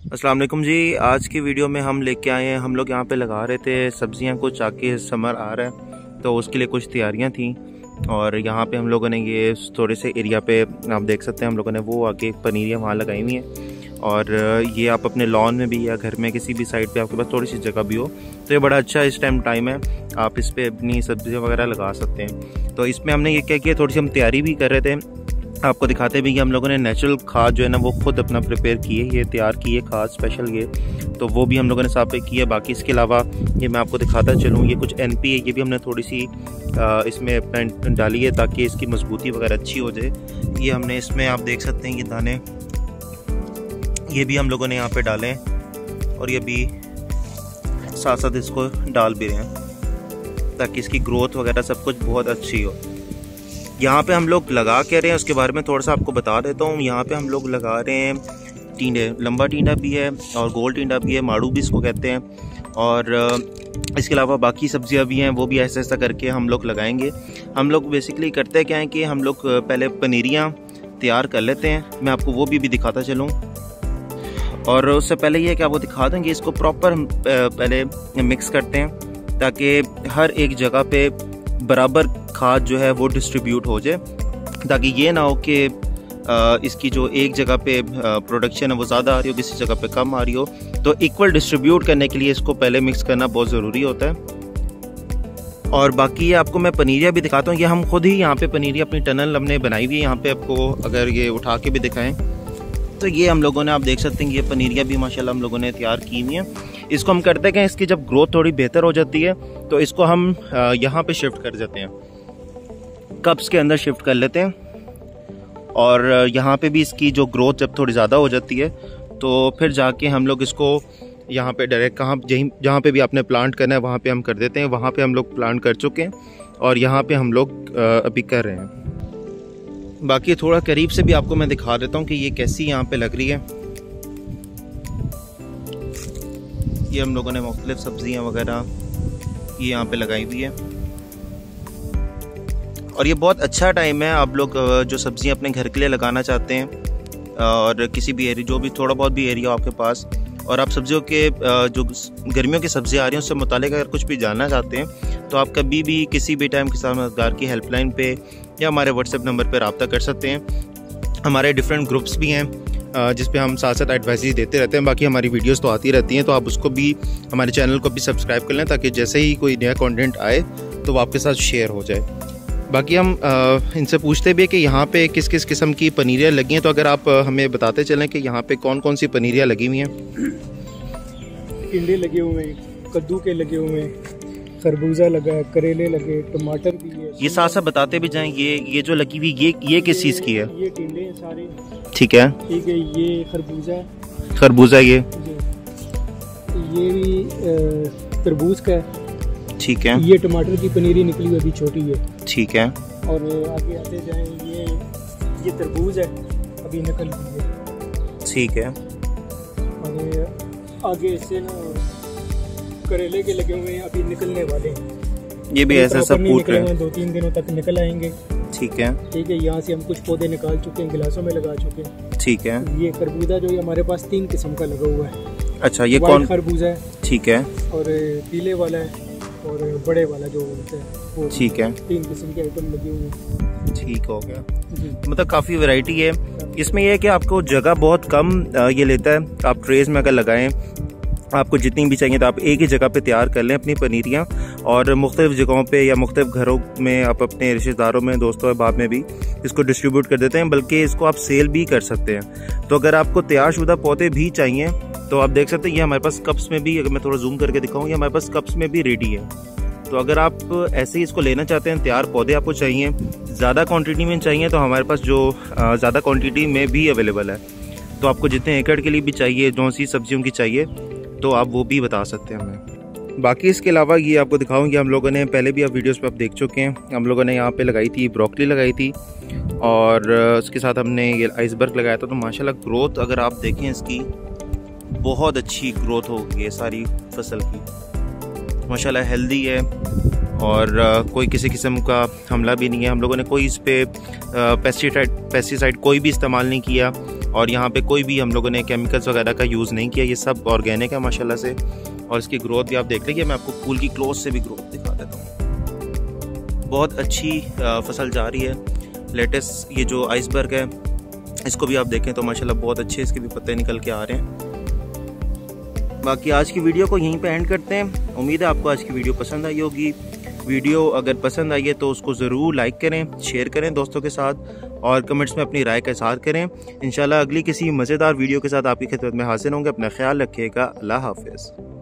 अस्सलाम वालेकुम जी। आज की वीडियो में हम लेके आए हैं, हम लोग यहाँ पे लगा रहे थे सब्जियाँ कुछ, आके समर आ रहा है तो उसके लिए कुछ तैयारियाँ थी। और यहाँ पे हम लोगों ने ये थोड़े से एरिया पे आप देख सकते हैं हम लोगों ने वो आगे पनीरियाँ वहाँ लगाई हुई हैं। और ये आप अपने लॉन में भी या घर में किसी भी साइड पे आपके पास थोड़ी सी जगह भी हो तो ये बड़ा अच्छा इस टाइम है, आप इस पर अपनी सब्जियाँ वगैरह लगा सकते हैं। तो इसमें हमने ये क्या किया, थोड़ी सी हम तैयारी भी कर रहे थे, आपको दिखाते भी कि हम लोगों ने नेचुरल खाद जो है ना वो खुद अपना प्रिपेयर की है, ये तैयार की है खाद स्पेशल ये, तो वो भी हम लोगों ने साथ पे की है। बाकी इसके अलावा ये मैं आपको दिखाता चलूँ, ये कुछ NP है, ये भी हमने थोड़ी सी इसमें डाली है ताकि इसकी मजबूती वगैरह अच्छी हो जाए। ये हमने इसमें आप देख सकते हैं ये दाने, ये भी हम लोगों ने यहाँ पे डाले हैं और ये भी साथ साथ इसको डाल भी रहे हैं ताकि इसकी ग्रोथ वगैरह सब कुछ बहुत अच्छी हो। यहाँ पे हम लोग लगा के रहे हैं उसके बारे में थोड़ा सा आपको बता देता हूँ। यहाँ पे हम लोग लगा रहे हैं टींडे, लंबा टींडा भी है और गोल टींडा भी है, माड़ू भी इसको कहते हैं। और इसके अलावा बाकी सब्जियाँ भी हैं, वो भी ऐसा ऐसा करके हम लोग लगाएंगे। हम लोग बेसिकली करते क्या है कि हम लोग पहले पनीरियाँ तैयार कर लेते हैं, मैं आपको वो भी दिखाता चलूँ। और उससे पहले ये है कि आपको दिखा देंगे इसको प्रॉपर पहले मिक्स करते हैं ताकि हर एक जगह पे बराबर खाद जो है वो डिस्ट्रीब्यूट हो जाए, ताकि ये ना हो कि इसकी जो एक जगह पे प्रोडक्शन है वो ज़्यादा आ रही हो, किसी जगह पे कम आ रही हो। तो इक्वल डिस्ट्रीब्यूट करने के लिए इसको पहले मिक्स करना बहुत ज़रूरी होता है। और बाकी ये आपको मैं पनीरियाँ भी दिखाता हूँ, ये हम खुद ही यहाँ पे पनीरियाँ अपनी टनल हमने बनाई हुई है। यहाँ पे आपको अगर ये उठा के भी दिखाएं तो ये हम लोगों ने, आप देख सकते हैं ये पनीरियाँ भी माशाल्लाह हम लोगों ने तैयार की हुई हैं। इसको हम करते हैं, इसकी जब ग्रोथ थोड़ी बेहतर हो जाती है तो इसको हम यहाँ पे शिफ्ट कर देते हैं, कप्स के अंदर शिफ्ट कर लेते हैं। और यहाँ पे भी इसकी जो ग्रोथ जब थोड़ी ज़्यादा हो जाती है तो फिर जाके हम लोग इसको यहाँ पे डायरेक्ट जहाँ पे भी आपने प्लांट करना है वहाँ पे हम कर देते हैं। वहाँ पे हम लोग प्लांट कर चुके हैं और यहाँ पे हम लोग अभी कर रहे हैं। बाकी थोड़ा करीब से भी आपको मैं दिखा देता हूँ कि ये कैसी यहाँ पे लग रही है। ये हम लोगों ने मुख्तलिफ सब्जियाँ वगैरह ये यहाँ पे लगाई हुई है और ये बहुत अच्छा टाइम है। आप लोग जो सब्जियां अपने घर के लिए लगाना चाहते हैं और किसी भी एरिया, जो भी थोड़ा बहुत भी एरिया आपके पास, और आप सब्जियों के जो गर्मियों की सब्जियां आ रही हैं उससे मुतालिक अगर कुछ भी जानना चाहते हैं तो आप कभी भी किसी भी टाइम किसान मददगार की हेल्पलाइन पे या हमारे WhatsApp नंबर पर रब्ता कर सकते हैं। हमारे डिफरेंट ग्रुप्स भी हैं जिस पे हम साथ साथ एडवाइस देते रहते हैं। बाकी हमारी वीडियोस तो आती रहती हैं, तो आप उसको भी, हमारे चैनल को भी सब्सक्राइब कर लें ताकि जैसे ही कोई नया कंटेंट आए तो वो आपके साथ शेयर हो जाए। बाकी हम इनसे पूछते भी हैं कि यहाँ पे किस किस किस्म की पनीरियाँ लगी हैं, तो अगर आप हमें बताते चलें कि यहाँ पे कौन कौन सी पनीरियाँ लगी हुई हैं। टिंडे लगे हुए हैं, कद्दू के लगे हुए हैं, खरबूजा लगा है, करेले लगे, टमाटर भी है। ये साथ साथ बताते भी जाएं, ये जो लगी हुई ये किस चीज़ की है? ये टिंडे हैं सारे। ठीक है, ठीक है। ये खरबूजा ये भी तरबूज का है। ठीक है। ये टमाटर की पनीरी निकली हुई अभी छोटी है। ठीक है। और आगे आते जाएं, ये तरबूज है, अभी निकल गई है। ठीक है। और आगे इससे ना करेले के लगे हुए हैं, अभी निकलने वाले हैं। ये भी ऐसा सब फूट रहे हैं, 2-3 दिनों तक निकल आएंगे। ठीक है। ठीक है। यहाँ से हम कुछ पौधे निकाल चुके हैं, गिलासों में लगा चुके हैं। ठीक है। ये खरबूजा जो है हमारे पास 3 किस्म का लगा हुआ है। अच्छा, ये कौन खरबूजा है? ठीक है। और पीले वाला है और बड़े वाला जो होता है वो। ठीक है। 3 किस्म के आइटम लगे हुए हैं। ठीक हो गया, मतलब काफ़ी वैरायटी है इसमें। यह है कि आपको जगह बहुत कम ये लेता है, आप ट्रेज में अगर लगाएं, आपको जितनी भी चाहिए तो आप एक ही जगह पे तैयार कर लें अपनी पनीरियाँ, और मुख्तलिफ जगहों पे या मुख्तलिफ घरों में आप अपने रिश्तेदारों में, दोस्तों अहबाब में भी इसको डिस्ट्रीब्यूट कर देते हैं, बल्कि इसको आप सेल भी कर सकते हैं। तो अगर आपको तैयारशुदा पौधे भी चाहिए तो आप देख सकते हैं ये हमारे पास कप्स में भी, अगर मैं थोड़ा जूम करके दिखाऊँ, ये हमारे पास कप्स में भी रेडी है। तो अगर आप ऐसे ही इसको लेना चाहते हैं, तैयार पौधे आपको चाहिए, ज़्यादा क्वांटिटी में चाहिए, तो हमारे पास जो ज़्यादा क्वांटिटी में भी अवेलेबल है। तो आपको जितने एकड़ के लिए भी चाहिए, जो सी सब्जियों की चाहिए, तो आप वो भी बता सकते हैं हमें। बाकी इसके अलावा ये आपको दिखाऊंगी, हम लोगों ने पहले भी आप वीडियोस पे आप देख चुके हैं, हम लोगों ने यहाँ पे लगाई थी ब्रोकली लगाई थी और उसके साथ हमने ये आइसबर्ग लगाया था। तो माशाल्लाह ग्रोथ अगर आप देखें इसकी बहुत अच्छी ग्रोथ हो गई है सारी फसल की, माशाल्लाह हेल्दी है और कोई किसी किस्म का हमला भी नहीं है। हम लोगों ने कोई इस पर पेस्टिसाइड कोई भी इस्तेमाल नहीं किया और यहाँ पे कोई भी हम लोगों ने केमिकल्स वगैरह का यूज़ नहीं किया, ये सब ऑर्गेनिक है माशाल्लाह से। और इसकी ग्रोथ भी आप देख लीजिए, मैं आपको फूल की क्लोज से भी ग्रोथ दिखा देता हूँ। बहुत अच्छी फसल जा रही है। लेटेस्ट ये जो आइसबर्ग है इसको भी आप देखें तो माशाल्लाह बहुत अच्छे इसके भी पत्ते निकल के आ रहे हैं। बाकी आज की वीडियो को यहीं पे एंड करते हैं। उम्मीद है आपको आज की वीडियो पसंद आई होगी। वीडियो अगर पसंद आई है तो उसको ज़रूर लाइक करें, शेयर करें दोस्तों के साथ और कमेंट्स में अपनी राय का इज़हार करें। इंशाल्लाह अगली किसी मज़ेदार वीडियो के साथ आपकी खिदमत में हाजिर होंगे। अपना ख्याल रखिएगा। अल्लाह हाफ़िज़।